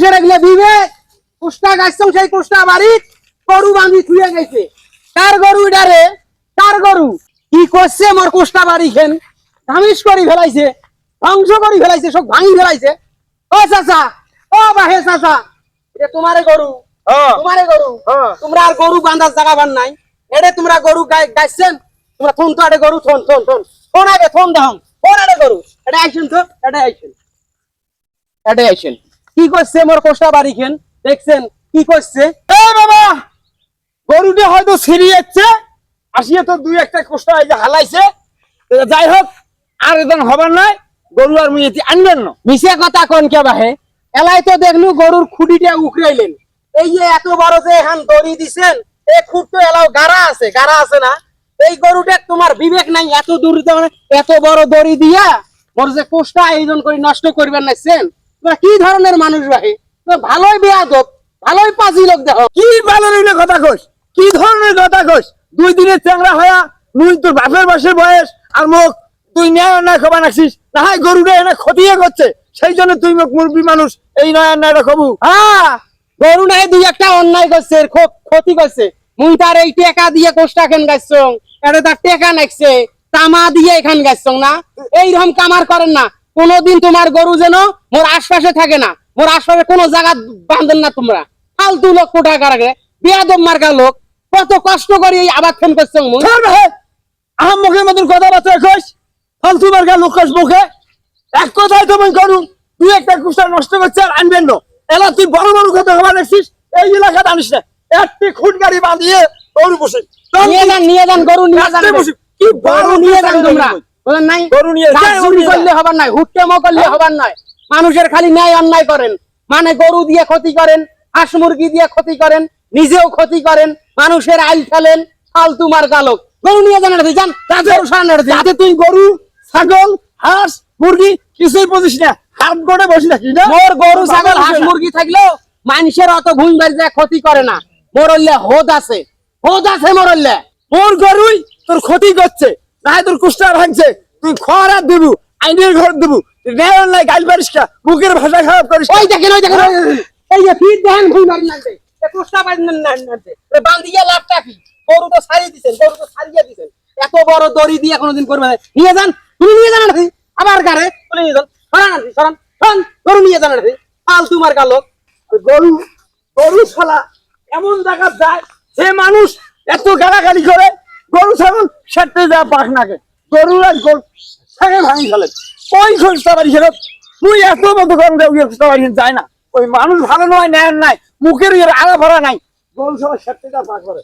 মানুষের এগুলো বিবেক কুষ্টা গাছছং সেই কুষ্টা বাড়ি গরু বাঁধি থুয়ে গেছে কার গরু এটা রে কার গরু কি করছে মোর কুষ্টা বাড়ি খেন ধামিস করি ফেলাইছে ধ্বংস করি ফেলাইছে সব ভাঙি ফেলাইছে ও চাচা ও বাহে চাচা এটা তোমারে গরু তোমারে গরু তোমরা আর গরু বাঁধার জায়গা বান নাই এড়ে তোমরা গরু গাইছেন তোমরা থন তো আড়ে গরু থন থন থন থন আগে থন দাও থন আড়ে গরু এটা আইছেন তো এটা আইছেন এটা আইছেন কি করছে মোর কোষ্টা বাড়ি খেন দেখছেন কি করছে এ বাবা গরুটি হয়তো ছিঁড়ি যাচ্ছে আসিয়ে তো দুই একটা কোষ্টা এই যে হালাইছে যাই হোক আর একদম হবার নাই গরু আর মুইতি আনবেন না মিশে কথা কোন কে বাহে এলাই তো দেখলু গরুর খুঁটিটা উখড়াইলেন এই যে এত বড় যে এখান দড়ি দিছেন এই খুঁট তো এলাও গাড়া আছে না এই গরুটা তোমার বিবেক নাই এত দূর মানে এত বড় দড়ি দিয়া মোর যে কোষ্টা এইজন করে নষ্ট করবেন নাইছেন তোমরা কি ধরনের মানুষ বাহে তোমরা ভালোই বেয়াদব ভালোই পাজি লোক দেখো কি ভালো রইলে কথা কইস কি ধরনের কথা কইস 2 দিনের চ্যাংড়া হয়া নুই তোর বাপের বয়সের বয়স আর মুখ তুই না খবা নাছিস না হয় গরুটা এনে ক্ষতিয়ে করছে সেই জন্য তুই মুখ মুরবি মানুষ এই নয়া খবু হ্যাঁ গরু নাই দুই একটা অন্যায় করছে খুব ক্ষতি করছে মুই তার এই টাকা দিয়ে কোষ্টা কেন গাছছং এটা তার টাকা নাকছে তামা দিয়ে এখান গাছছং না এইরকম কামার করেন না কোনোদিন তোমার গরু যেন মোর আশপাশে থাকে না মোর আশপাশে কোনো জায়গা বাঁধেন না তোমরা ফালতু লোক কোটাকার আগে বেয়াদব মার্কা লোক কত কষ্ট করে এই আবাদ খান করছং মুই আহাম মুখের মতন কথাবার্তা কইস ফালতু মার্কা লোক কইস মুখে এক কথাই তুমি করু তুই একটা কুষ্টা নষ্ট করছে আর আনবেন না এলা তুই বড় বড় কথা হবা দেখছিস এই এলাকা জানিস না একটি খুঁট গাড়ি বাঁধিয়ে গরু বসে নিয়ে যান গরু নিয়ে যান কি গরু নিয়ে যান তোমরা বলেন নাই গরু নিয়ে চুরি করলে হবার নাই হুট্টেমো করলে হবার নয় মানুষের খালি ন্যায় অন্যায় করেন মানে গরু দিয়ে ক্ষতি করেন হাঁস মুরগি দিয়ে ক্ষতি করেন নিজেও ক্ষতি করেন মানুষের আইল ফেলেন ফালতু মার গালক গরু নিয়ে যান যান যাতে তুই গরু ছাগল হাঁস মুরগি কিছুই বুঝিস না হাত গড়ে বসে থাকিস না মোর গরু ছাগল হাঁস মুরগি থাকলেও মানুষের অত ভুঁই বাড়ি যায় ক্ষতি করে না মোরল্লে হোদ আছে মোরল্লে মোর গরুই তোর ক্ষতি করছে না তোর কুষ্টা ভাঙছে তুই খড় আর দেবু আইনের ঘর দেবু নেওয়ার নাই গাল পারিস কা মুখের ভাষা খারাপ করিস ওই দেখেন এই যে ফিট দেখেন ভুঁই বাড়ি লাগবে কুষ্টা বাড়ি নাচবে বান্ধিয়া লাভটা কি গরু তো ছাড়িয়ে দিচ্ছেন এত বড় দড়ি দিয়ে কোনোদিন করবে না নিয়ে যান তুমি নিয়ে যান নাকি আবার গাড়ে তুলে নিয়ে যান সরান গরু নিয়ে যান নাকি ফালতু মার গালক গরু শালা এমন জায়গা যায় সে মানুষ এত গালাগালি করে গরু ছাগল সেটতে যায় পাখ নাকে গরু আর গরু সাগে ভাঙি ফেলে ওই খুঁজতে পারি সেটা তুই এত মতো গরু খুঁজতে পারি যায় না ওই মানুষ ভালো নয় ন্যায় নাই মুখের আড়া ভরা নাই গরু সবাই সেটতে যায় পাখ করে